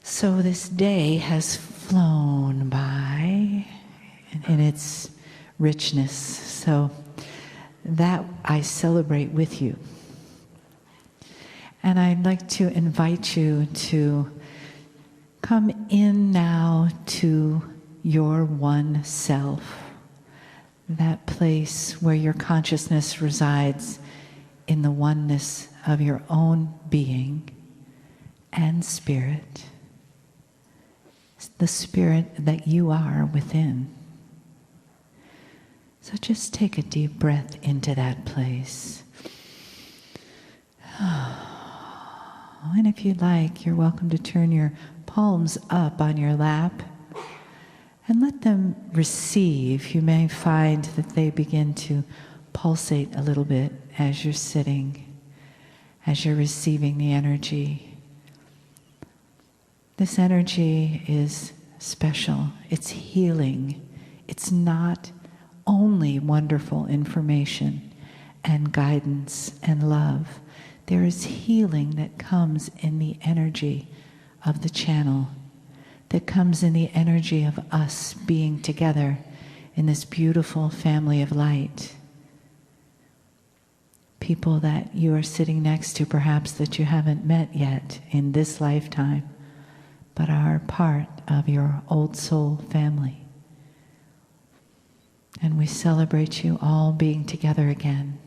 So this day has flown by in its richness. So that I celebrate with you. And I'd like to invite you to come in now to your one self, that place where your consciousness resides in the oneness of your own being and spirit, the spirit that you are within. So just take a deep breath into that place. And if you'd like, you're welcome to turn your palms up on your lap and let them receive. You may find that they begin to pulsate a little bit as you're sitting, as you're receiving the energy. This energy is special. It's healing. It's not only wonderful information and guidance and love. There is healing that comes in the energy of the channel, that comes in the energy of us being together in this beautiful family of light. People that you are sitting next to, perhaps that you haven't met yet in this lifetime, but are part of your old soul family. And we celebrate you all being together again,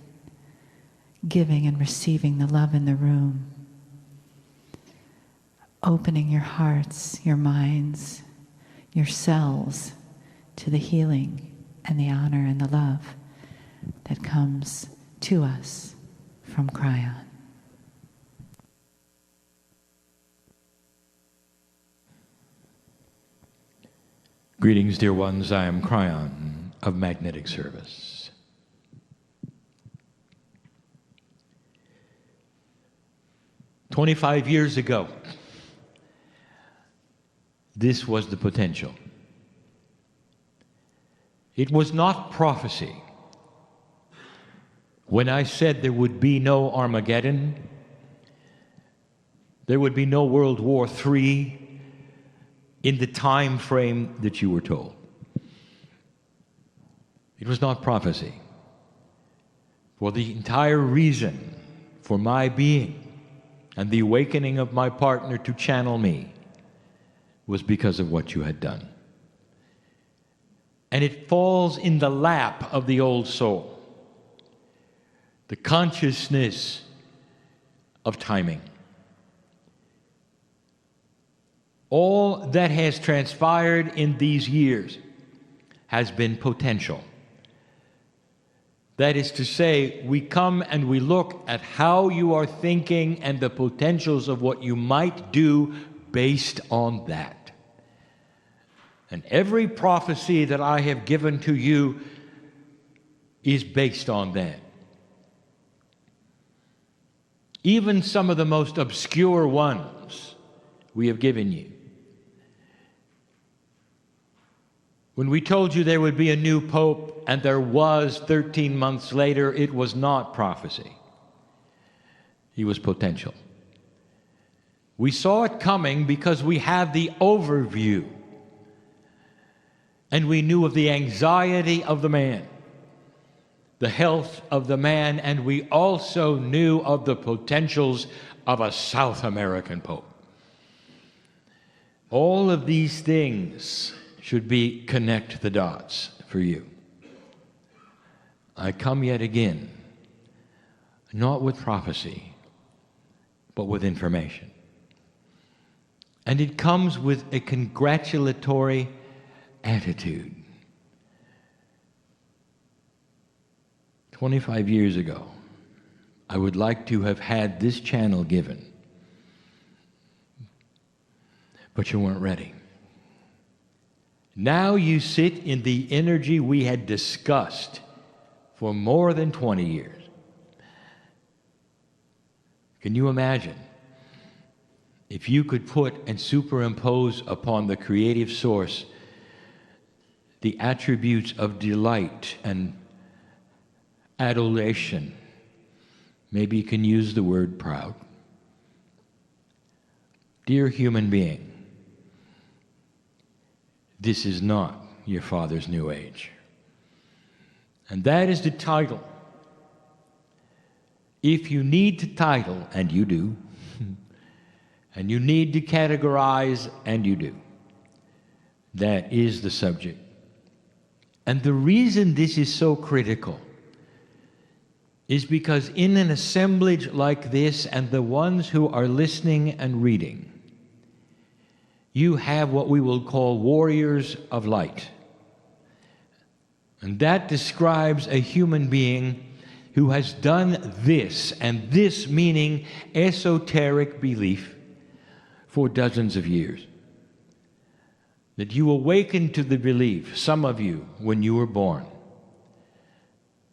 giving and receiving the love in the room, opening your hearts, your minds, your cells to the healing and the honor and the love that comes to us from Kryon. Greetings, dear ones. I am Kryon of Magnetic Service. "25 years ago, this was the potential. It was not prophecy. When I said there would be no Armageddon, there would be no World War III in the time frame that you were told. It was not prophecy. For the entire reason for my being and the awakening of my partner to channel me was because of what you had done. And it falls in the lap of the old soul, the consciousness of timing. All that has transpired in these years has been potential. That is to say, we come and we look at how you are thinking and the potentials of what you might do based on that. And every prophecy that I have given to you is based on that. Even some of the most obscure ones we have given you. When we told you there would be a new pope, and there was 13 months later, it was not prophecy. It was potential. We saw it coming because we had the overview. And we knew of the anxiety of the man, the health of the man, and we also knew of the potentials of a South American pope. All of these things should be connect the dots for you. I come yet again, not with prophecy, but with information. And it comes with a congratulatory attitude. 25 years ago, I would like to have had this channel given, but you weren't ready. Now you sit in the energy we had discussed for more than 20 years. Can you imagine if you could put and superimpose upon the creative source the attributes of delight and adulation? Maybe you can use the word proud. Dear human being, This is not your father's New Age. And that is the title. If you need to title, and you do, and you need to categorize, and you do, that is the subject. And the reason this is so critical is because in an assemblage like this, and the ones who are listening and reading, you have what we will call warriors of light. And that describes a human being who has done this, and this meaning esoteric belief, for dozens of years. That you awakened to the belief, some of you, when you were born.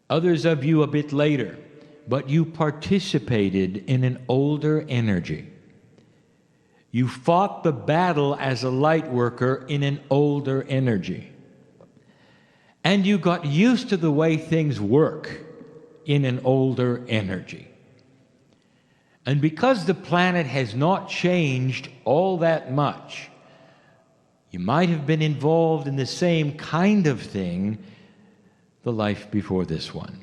Others of you a bit later, but you participated in an older energy. You fought the battle as a light worker in an older energy. And you got used to the way things work in an older energy. And because the planet has not changed all that much, you might have been involved in the same kind of thing the life before this one.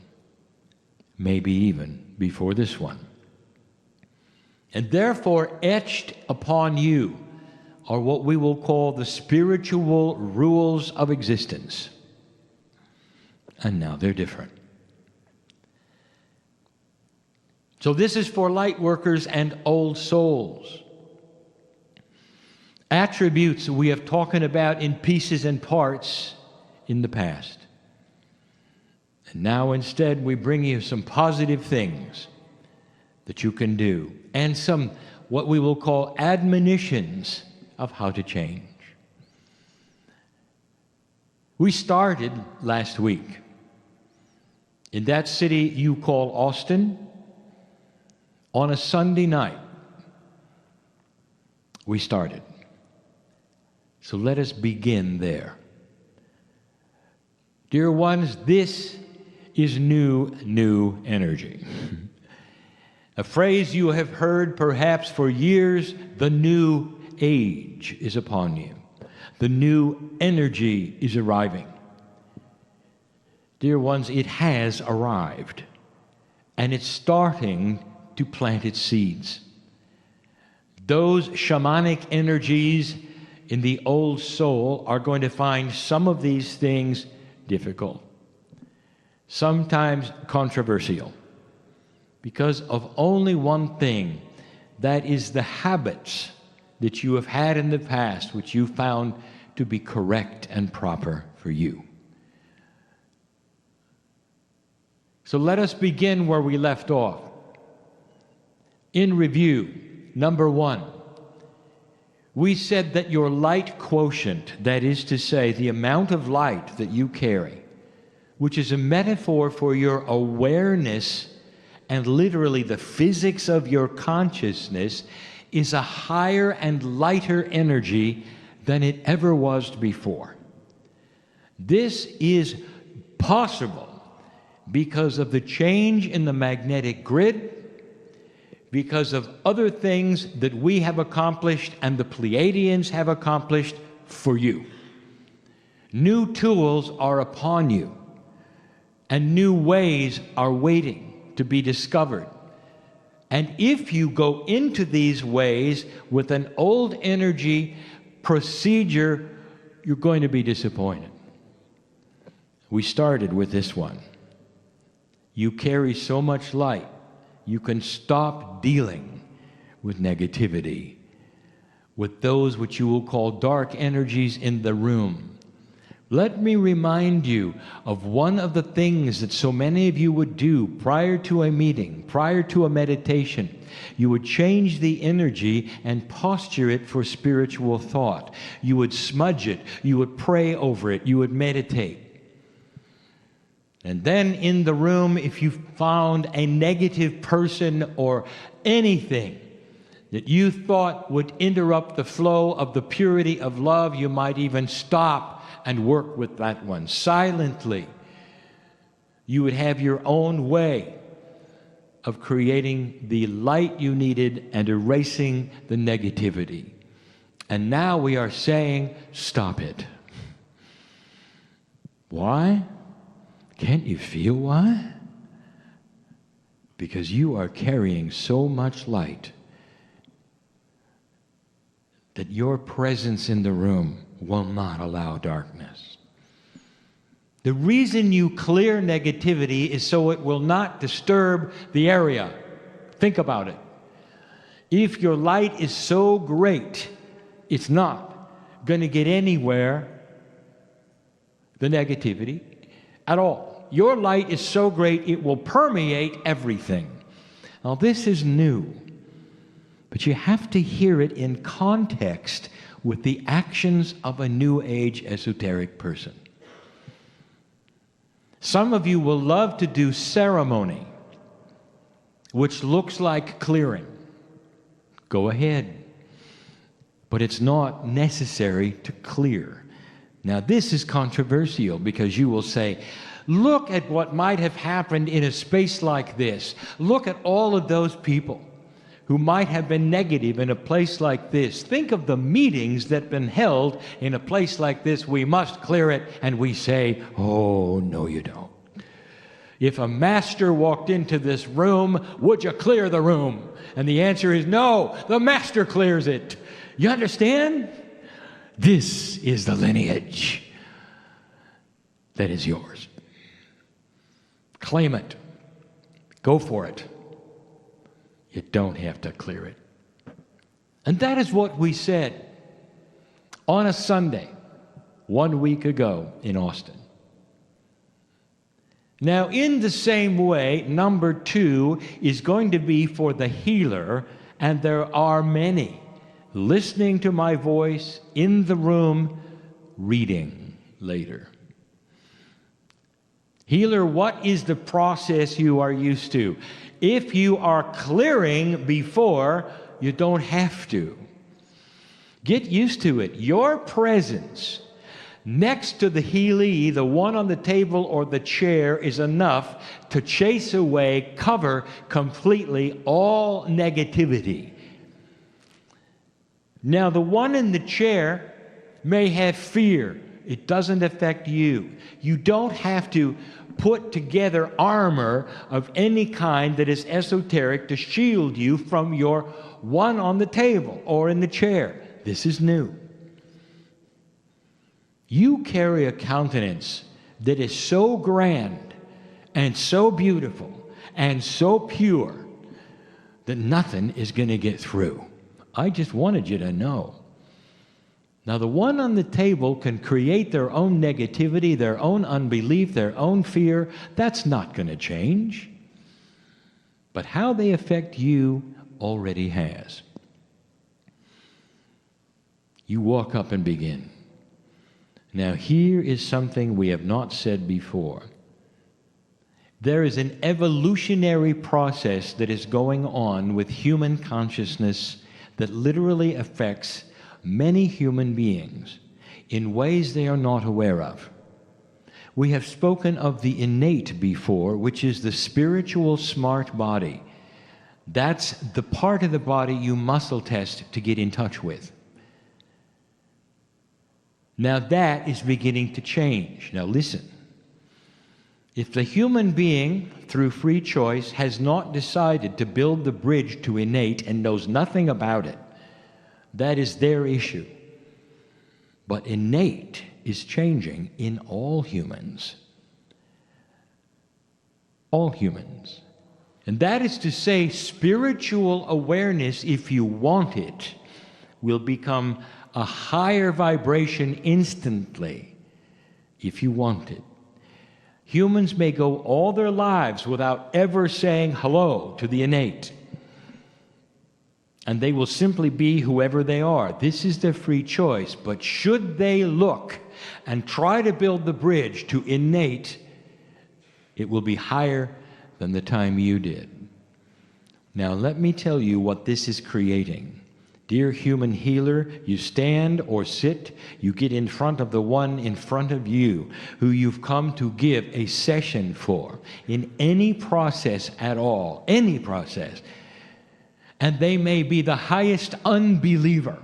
Maybe even before this one. And therefore, etched upon you are what we will call the spiritual rules of existence. And now they're different. So this is for light workers and old souls. Attributes we have talked about in pieces and parts in the past. And now instead we bring you some positive things that you can do, and some what we will call admonitions of how to change. We started last week in that city you call Austin on a Sunday night. We started. So let us begin there. Dear ones, this is new energy. A phrase you have heard perhaps for years, the new age is upon you. The new energy is arriving. Dear ones, it has arrived, and it's starting to plant its seeds. Those shamanic energies in the old soul are going to find some of these things difficult, sometimes controversial, because of only one thing, that is the habits that you have had in the past, which you found to be correct and proper for you. So let us begin where we left off. In review, number 1, we said that your light quotient, that is to say, the amount of light that you carry, which is a metaphor for your awareness and literally the physics of your consciousness, is a higher and lighter energy than it ever was before. This is possible because of the change in the magnetic grid, because of other things that we have accomplished and the Pleiadians have accomplished for you. New tools are upon you, and new ways are waiting to be discovered. And if you go into these ways with an old energy procedure, you're going to be disappointed. We started with this one. You carry so much light, you can stop dealing with negativity, with those which you will call dark energies in the room. Let me remind you of one of the things that so many of you would do prior to a meeting, prior to a meditation. You would change the energy and posture it for spiritual thought. You would smudge it, you would pray over it, you would meditate. And then in the room, if you found a negative person or anything that you thought would interrupt the flow of the purity of love, you might even stop and work with that one. Silently, you would have your own way of creating the light you needed and erasing the negativity. And now we are saying, stop it. Why? Can't you feel why? Because you are carrying so much light that your presence in the room will not allow darkness. The reason you clear negativity is so it will not disturb the area. Think about it. If your light is so great, it's not going to get anywhere, the negativity, at all. Your light is so great, it will permeate everything. Now, this is new, but you have to hear it in context with the actions of a New Age esoteric person. Some of you will love to do ceremony, which looks like clearing. Go ahead. But it's not necessary to clear. Now, this is controversial because you will say, look at what might have happened in a space like this. Look at all of those people who might have been negative in a place like this. Think of the meetings that have been held in a place like this. We must clear it. And we say, oh, no, you don't. If a master walked into this room, would you clear the room? And the answer is no, the master clears it. You understand? This is the lineage that is yours. Claim it. Go for it. You don't have to clear it. And that is what we said on a Sunday 1 week ago in Austin. Now, in the same way, number 2 is going to be for the healer, and there are many listening to my voice in the room, reading later. Healer, what is the process you are used to? If you are clearing before, you don't have to. Get used to it. Your presence next to the healee, the one on the table or the chair, is enough to chase away, cover completely all negativity. Now, the one in the chair may have fear. It doesn't affect you. You don't have to put together armor of any kind that is esoteric to shield you from your one on the table or in the chair. This is new. You carry a countenance that is so grand and so beautiful and so pure that nothing is going to get through. I just wanted you to know. Now, the one on the table can create their own negativity, their own unbelief, their own fear. That's not going to change. But how they affect you already has. You walk up and begin. Now, here is something we have not said before. There is an evolutionary process that is going on with human consciousness that literally affects many human beings in ways they are not aware of. We have spoken of the innate before, which is the spiritual smart body. That's the part of the body you muscle test to get in touch with. Now that is beginning to change. Now listen. If the human being, through free choice, has not decided to build the bridge to innate and knows nothing about it, that is their issue. But innate is changing in all humans. All humans. And that is to say, spiritual awareness, if you want it, will become a higher vibration instantly, if you want it. Humans may go all their lives without ever saying hello to the innate. And they will simply be whoever they are. This is their free choice. But should they look and try to build the bridge to innate, it will be higher than the time you did. Now, let me tell you what this is creating. Dear human healer, you stand or sit, you get in front of the one in front of you who you've come to give a session for in any process at all, any process. And they may be the highest unbeliever,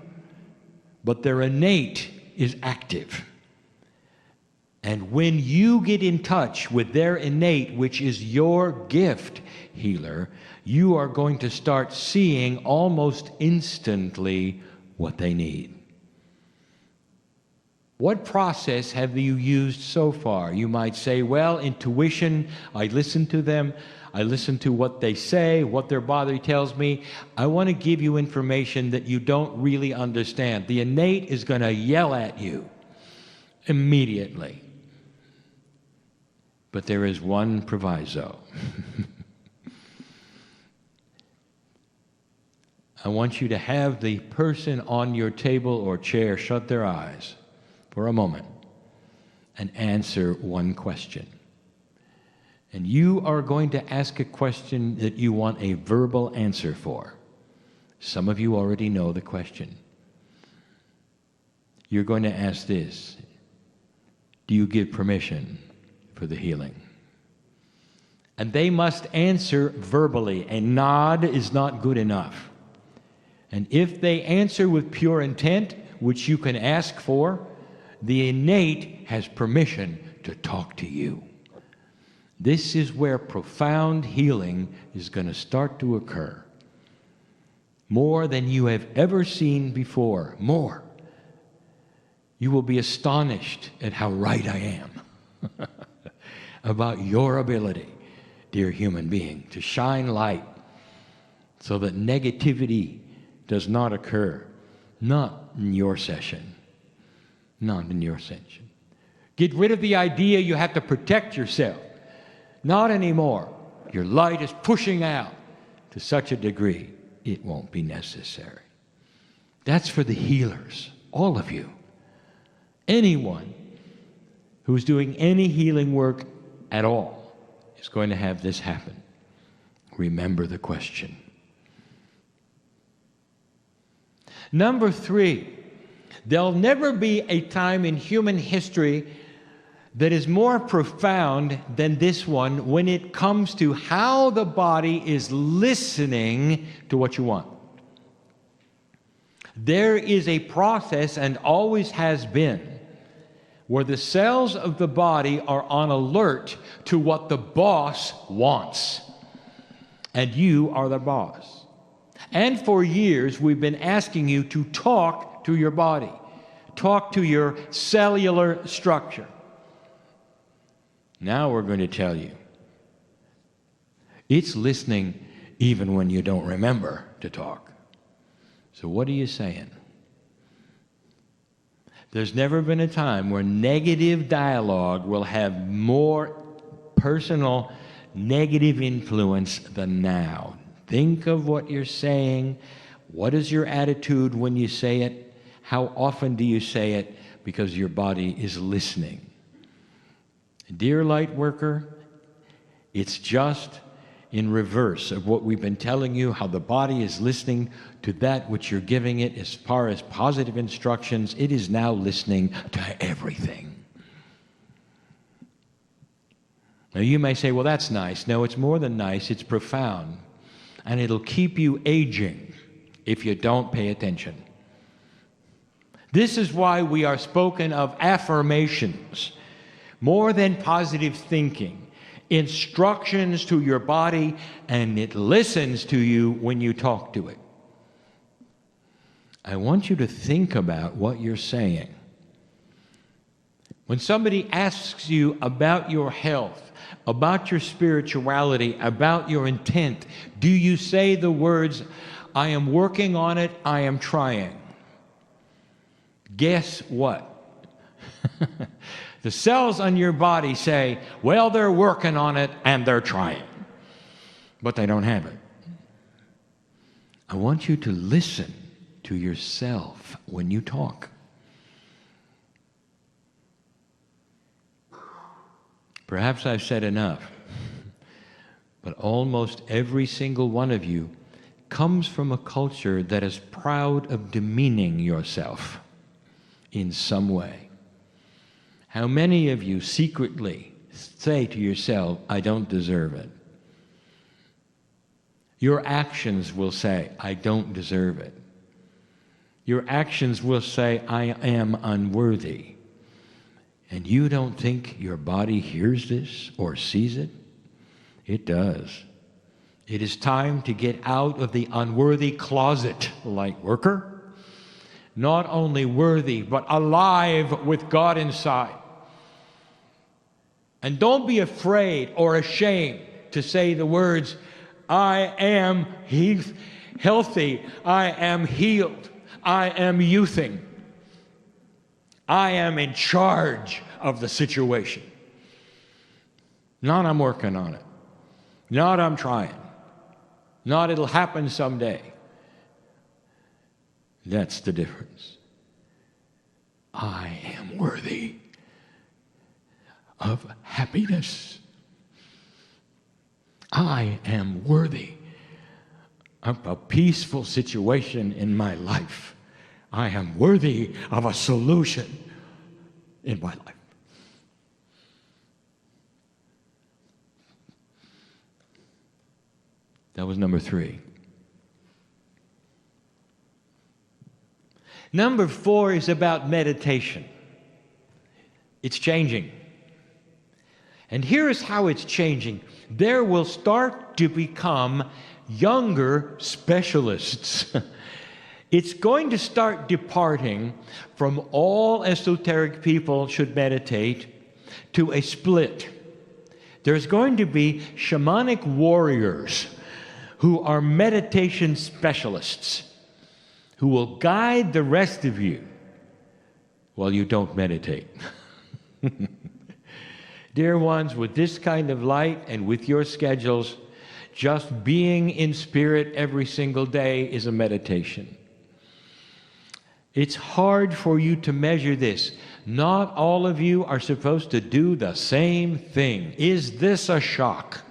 but their innate is active. And when you get in touch with their innate, which is your gift, healer, you are going to start seeing almost instantly what they need. What process have you used so far? You might say, well, intuition, I listen to them. I listen to what they say, what their body tells me. I want to give you information that you don't really understand. The innate is going to yell at you immediately. But there is one proviso. I want you to have the person on your table or chair shut their eyes for a moment and answer one question. And you are going to ask a question that you want a verbal answer for. Some of you already know the question. You're going to ask this: do you give permission for the healing? And they must answer verbally. A nod is not good enough. And if they answer with pure intent, which you can ask for, the innate has permission to talk to you. This is where profound healing is going to start to occur. More than you have ever seen before. More. You will be astonished at how right I am about your ability, dear human being, to shine light so that negativity does not occur. Not in your session. Not in your session. Get rid of the idea you have to protect yourself. Not anymore. Your light is pushing out to such a degree, it won't be necessary. That's for the healers, all of you. Anyone who's doing any healing work at all is going to have this happen. Remember the question. Number 3, there'll never be a time in human history that is more profound than this one when it comes to how the body is listening to what you want. There is a process, and always has been, where the cells of the body are on alert to what the boss wants. And you are the boss. And for years, we've been asking you to talk to your body. Talk to your cellular structure. Now we're going to tell you, it's listening even when you don't remember to talk. So what are you saying? There's never been a time where negative dialogue will have more personal negative influence than now. Think of what you're saying. What is your attitude when you say it? How often do you say it? Because your body is listening. Dear light worker, it's just in reverse of what we've been telling you, how the body is listening to that which you're giving it as far as positive instructions. It is now listening to everything. Now you may say, well, that's nice. No, it's more than nice. It's profound. And it'll keep you aging if you don't pay attention. This is why we are spoken of affirmations. More than positive thinking. Instructions to your body, and it listens to you when you talk to it. I want you to think about what you're saying. When somebody asks you about your health, about your spirituality, about your intent, do you say the words, I am working on it, I am trying? Guess what? The cells on your body say, well, they're working on it and they're trying, but they don't have it. I want you to listen to yourself when you talk. Perhaps I've said enough, but almost every single one of you comes from a culture that is proud of demeaning yourself in some way. How many of you secretly say to yourself, I don't deserve it? Your actions will say, I don't deserve it. Your actions will say, I am unworthy. And you don't think your body hears this or sees it? It does. It is time to get out of the unworthy closet, light worker. Not only worthy, but alive with God inside. And don't be afraid or ashamed to say the words, I am healthy, I am healed, I am youthing. I am in charge of the situation. Not I'm working on it. Not I'm trying. Not it'll happen someday. That's the difference. I am worthy of happiness. I am worthy of a peaceful situation in my life. I am worthy of a solution in my life. That was number 3. Number 4 is about meditation. It's changing. And here is how it's changing. There will start to become younger specialists. It's going to start departing from all esoteric people should meditate to a split. There's going to be shamanic warriors who are meditation specialists who will guide the rest of you while you don't meditate. Dear ones, with this kind of light and with your schedules, just being in spirit every single day is a meditation. It's hard for you to measure this. Not all of you are supposed to do the same thing. Is this a shock?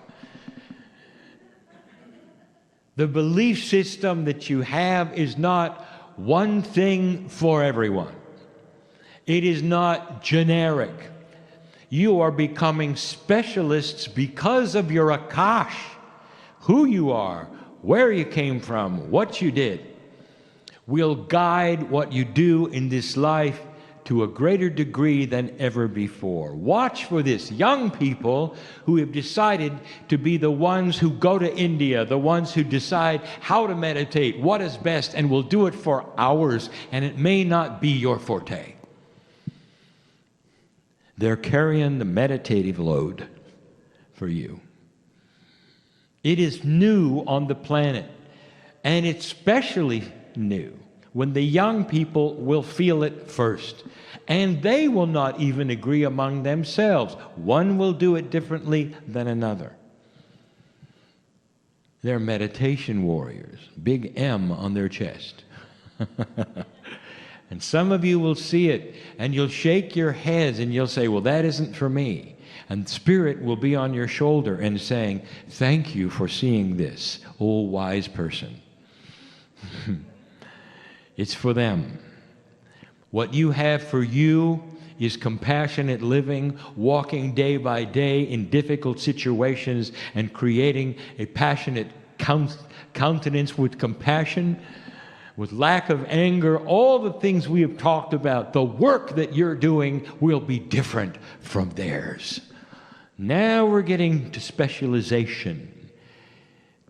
The belief system that you have is not one thing for everyone. It is not generic. You are becoming specialists because of your akash, who you are, where you came from, what you did. Will guide what you do in this life to a greater degree than ever before. Watch for this. Young people who have decided to be the ones who go to India, the ones who decide how to meditate, what is best, and will do it for hours, and it may not be your forte. They're carrying the meditative load for you. It is new on the planet, and it's especially new when the young people will feel it first. And they will not even agree among themselves. One will do it differently than another. They're meditation warriors, big M on their chest. And some of you will see it, and you'll shake your heads, and you'll say, well, that isn't for me. And Spirit will be on your shoulder and saying, thank you for seeing this, oh wise person. It's for them. What you have for you is compassionate living, walking day by day in difficult situations and creating a passionate countenance with compassion, with lack of anger, all the things we have talked about. The work that you're doing will be different from theirs. Now we're getting to specialization.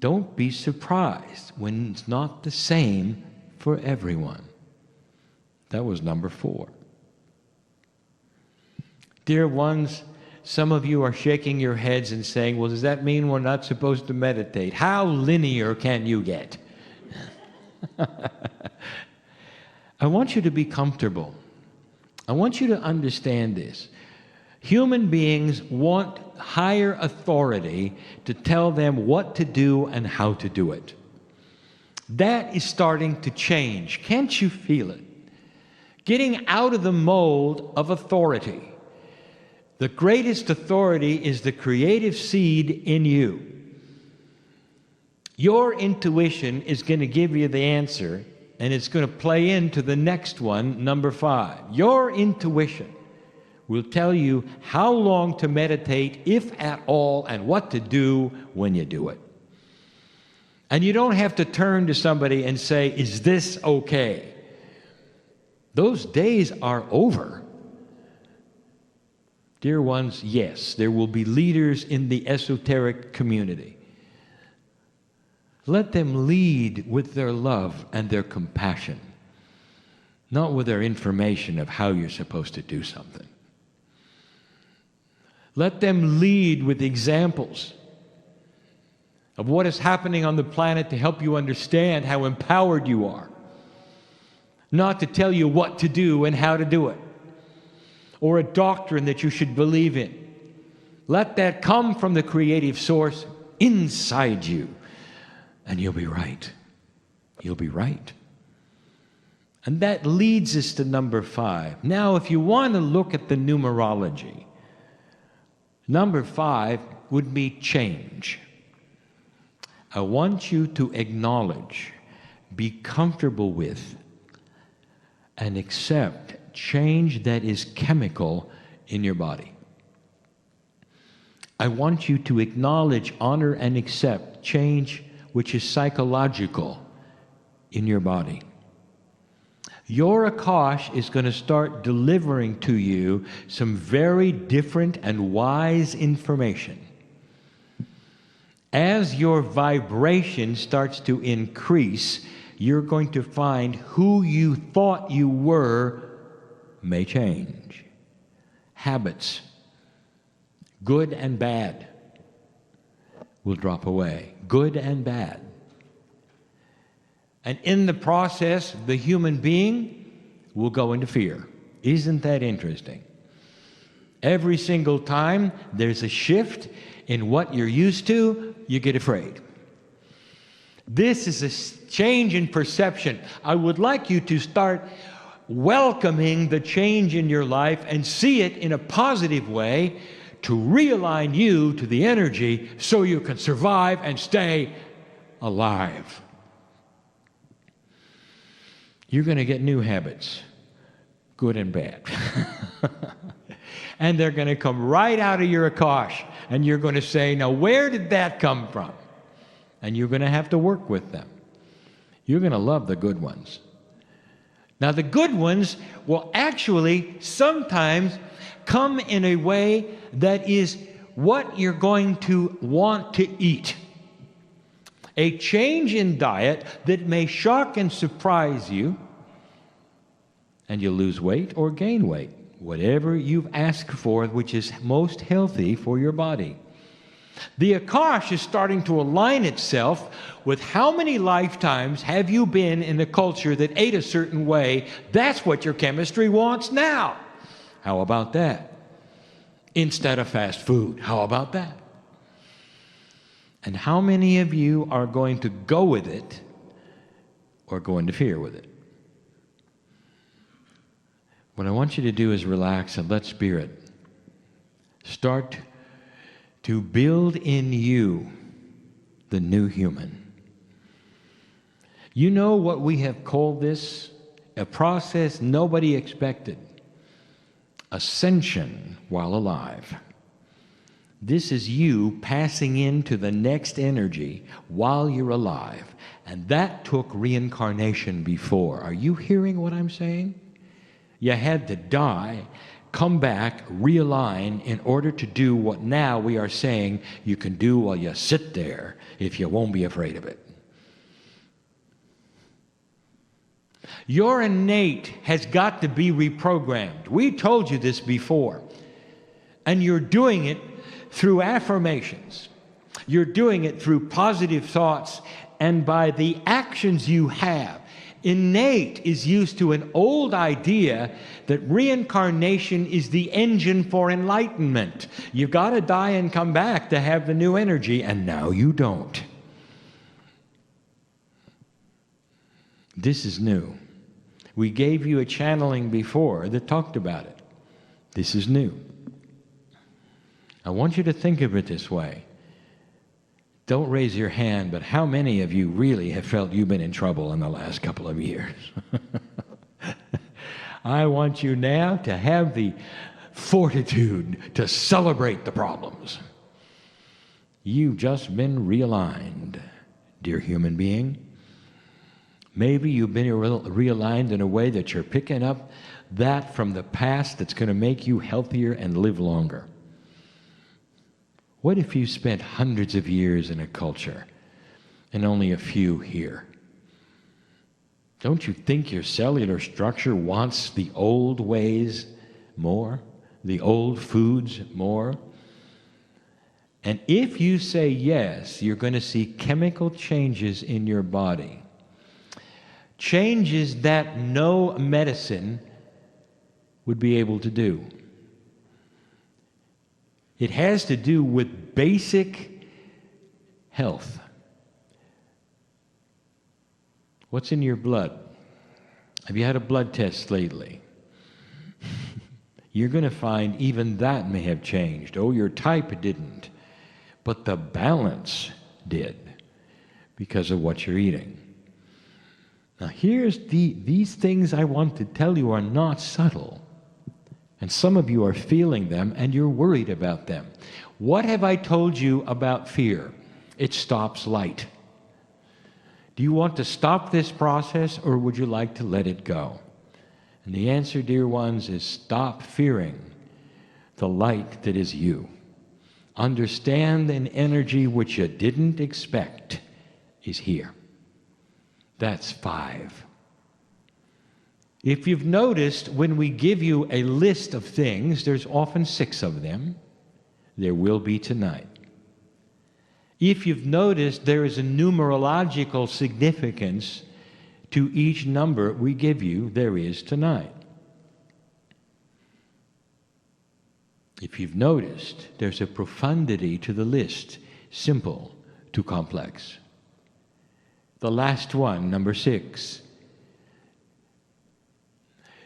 Don't be surprised when it's not the same for everyone. That was number 4. Dear ones, some of you are shaking your heads and saying, well, does that mean we're not supposed to meditate? How linear can you get? I want you to be comfortable. I want you to understand this. Human beings want higher authority to tell them what to do and how to do it. That is starting to change. Can't you feel it? Getting out of the mold of authority. The greatest authority is the creative seed in you. Your intuition is going to give you the answer, and it's going to play into the next one, number 5. Your intuition will tell you how long to meditate, if at all, and what to do when you do it. And you don't have to turn to somebody and say, is this okay? Those days are over. Dear ones, yes, there will be leaders in the esoteric community. Let them lead with their love and their compassion, not with their information of how you're supposed to do something. Let them lead with examples of what is happening on the planet to help you understand how empowered you are, not to tell you what to do and how to do it, or a doctrine that you should believe in. Let that come from the creative source inside you, and you'll be right. You'll be right. And that leads us to number 5. Now, if you want to look at the numerology, number 5 would be change. I want you to acknowledge, be comfortable with, and accept change that is chemical in your body. I want you to acknowledge, honor, and accept change which is psychological in your body. Your Akash is going to start delivering to you some very different and wise information. As your vibration starts to increase, you're going to find who you thought you were may change. Habits, good and bad, will drop away. Good and bad. And in the process, the human being will go into fear. Isn't that interesting? Every single time there's a shift in what you're used to, you get afraid. This is a change in perception. I would like you to start welcoming the change in your life and see it in a positive way to realign you to the energy so you can survive and stay alive. You're going to get new habits, good and bad. And they're going to come right out of your Akash. And you're going to say, now where did that come from? And you're going to have to work with them. You're going to love the good ones. Now the good ones will actually sometimes come in a way that is what you're going to want to eat. A change in diet that may shock and surprise you, and you'll lose weight or gain weight, whatever you've asked for, which is most healthy for your body. The Akash is starting to align itself with how many lifetimes have you been in a culture that ate a certain way. That's what your chemistry wants now. How about that? Instead of fast food, how about that? And how many of you are going to go with it or go into fear with it? What I want you to do is relax and let Spirit start to build in you the new human. You know what we have called this? A process nobody expected. Ascension while alive. This is you passing into the next energy while you're alive. And that took reincarnation before. Are you hearing what I'm saying? You had to die, come back, realign in order to do what now we are saying you can do while you sit there if you won't be afraid of it. Your innate has got to be reprogrammed. We told you this before. And you're doing it through affirmations. You're doing it through positive thoughts and by the actions you have. Innate is used to an old idea that reincarnation is the engine for enlightenment. You've got to die and come back to have the new energy, and now you don't. This is new. We gave you a channeling before that talked about it. This is new. I want you to think of it this way. Don't raise your hand, but how many of you really have felt you've been in trouble in the last couple of years? I want you now to have the fortitude to celebrate the problems. You've just been realigned, dear human being. Maybe you've been realigned in a way that you're picking up that from the past that's going to make you healthier and live longer. What if you spent hundreds of years in a culture and only a few here? Don't you think your cellular structure wants the old ways more, the old foods more? And if you say yes, you're going to see chemical changes in your body. Changes that no medicine would be able to do. It has to do with basic health. What's in your blood? Have you had a blood test lately? You're going to find even that may have changed. Oh, your type didn't, but the balance did because of what you're eating. Now here's these things I want to tell you are not subtle. And some of you are feeling them and you're worried about them. What have I told you about fear? It stops light. Do you want to stop this process, or would you like to let it go? And the answer, dear ones, is stop fearing the light that is you. Understand an energy which you didn't expect is here. That's 5. If you've noticed, when we give you a list of things, there's often 6 of them. There will be tonight. If you've noticed, there is a numerological significance to each number we give you. There is tonight. If you've noticed, there's a profundity to the list, simple to complex. The last one, number 6.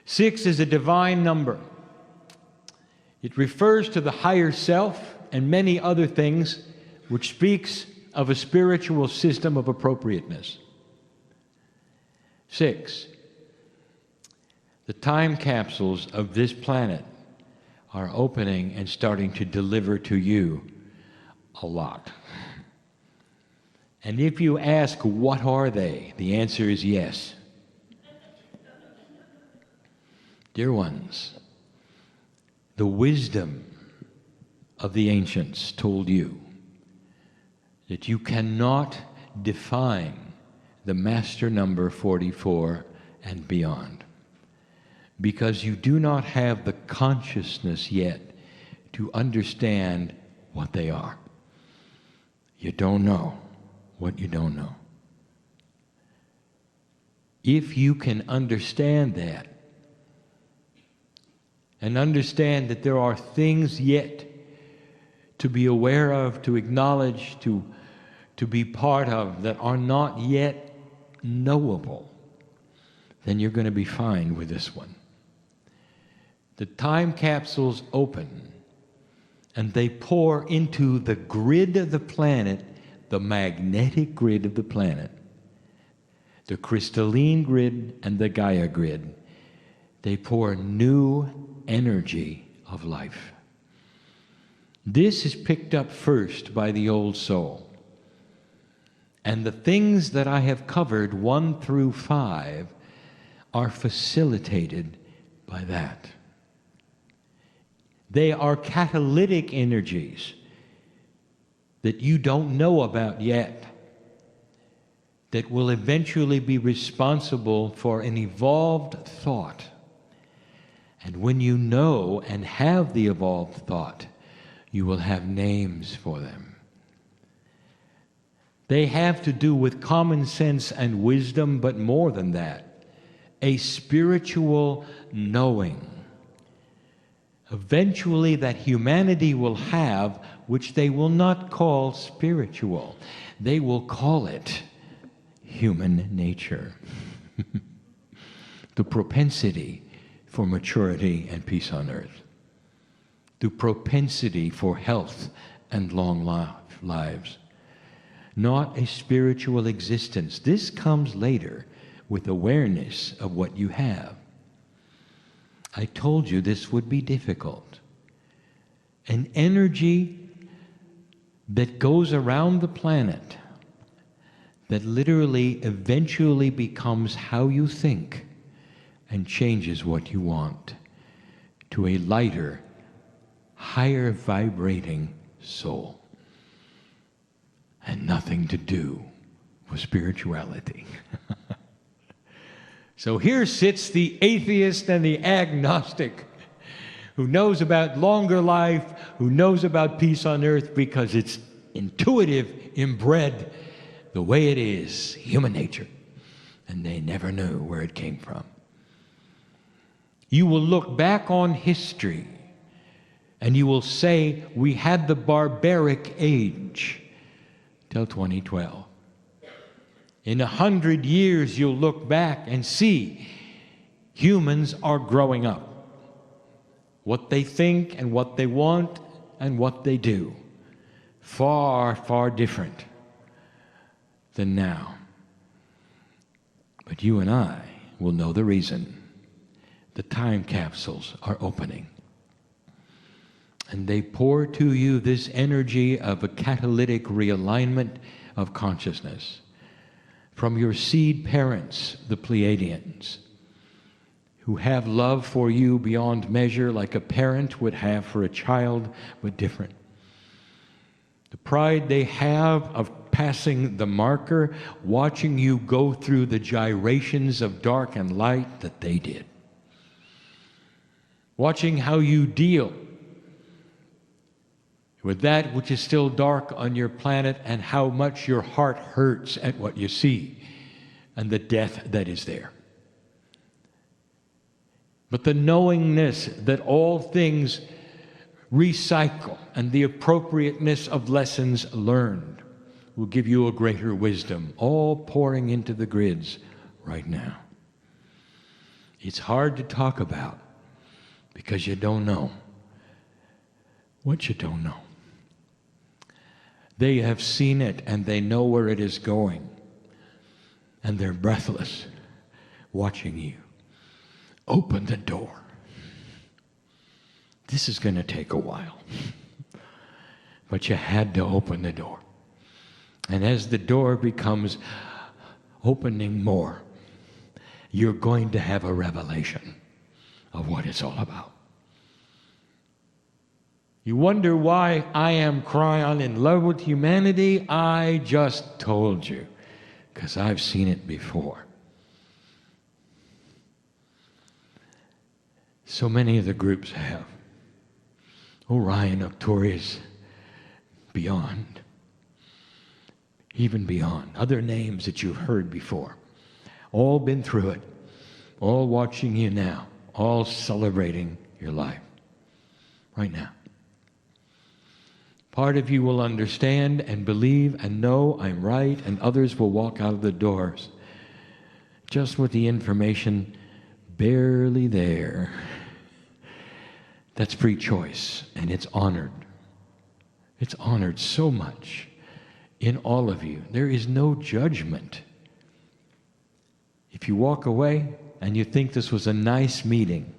6 is a divine number. It refers to the higher self and many other things, which speaks of a spiritual system of appropriateness. 6. The time capsules of this planet are opening and starting to deliver to you a lot. And if you ask, what are they? The answer is yes. Dear ones, the wisdom of the ancients told you that you cannot define the master number 44 and beyond, because you do not have the consciousness yet to understand what they are. You don't know what you don't know. If you can understand that, and understand that there are things yet to be aware of, to acknowledge, to be part of, that are not yet knowable, then you're going to be fine with this one. The time capsules open, and they pour into the grid of the planet, the magnetic grid of the planet, the crystalline grid and the Gaia grid. They pour new energy of life. This is picked up first by the old soul. And the things that I have covered 1 through 5 are facilitated by that. They are catalytic energies that you don't know about yet, that will eventually be responsible for an evolved thought. And when you know and have the evolved thought, you will have names for them. They have to do with common sense and wisdom, but more than that, a spiritual knowing. Eventually that humanity will have, which they will not call spiritual. They will call it human nature. The propensity for maturity and peace on earth. The propensity for health and long lives. Not a spiritual existence. This comes later with awareness of what you have. I told you this would be difficult. An energy that goes around the planet that literally eventually becomes how you think and changes what you want to a lighter, higher vibrating soul. And nothing to do with spirituality. So here sits the atheist and the agnostic who knows about longer life, who knows about peace on earth because it's intuitive, inbred, the way it is, human nature. And they never knew where it came from. You will look back on history and you will say, we had the barbaric age till 2012. In 100 years, you'll look back and see humans are growing up. What they think and what they want and what they do. Far, far different than now. But you and I will know the reason. The time capsules are opening. And they pour to you this energy of a catalytic realignment of consciousness from your seed parents, the Pleiadians, who have love for you beyond measure like a parent would have for a child, but different. The pride they have of passing the marker, watching you go through the gyrations of dark and light that they did. Watching how you deal with that which is still dark on your planet and how much your heart hurts at what you see and the death that is there. But the knowingness that all things recycle and the appropriateness of lessons learned will give you a greater wisdom, all pouring into the grids right now. It's hard to talk about because you don't know what you don't know. They have seen it and they know where it is going. And they're breathless, watching you. Open the door. This is going to take a while. But you had to open the door. And as the door becomes opening more, you're going to have a revelation of what it's all about. You wonder why I am Kryon in love with humanity? I just told you, because I've seen it before. So many of the groups have. Orion, Arcturus, beyond. Even beyond. Other names that you've heard before. All been through it. All watching you now. All celebrating your life. Right now. Part of you will understand and believe and know I'm right, and others will walk out of the doors just with the information barely there. That's free choice, and it's honored. It's honored so much in all of you. There is no judgment. If you walk away and you think this was a nice meeting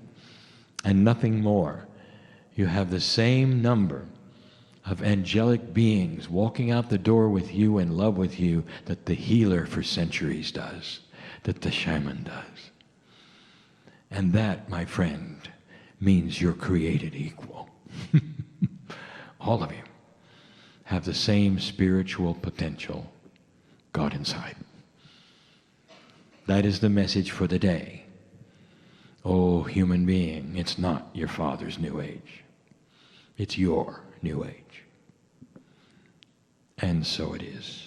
and nothing more, you have the same number of angelic beings walking out the door with you in love with you that the healer for centuries does, that the shaman does. And that, my friend, means you're created equal. All of you have the same spiritual potential, God inside. That is the message for the day. Oh, human being, it's not your father's new age. It's your new age. And so it is.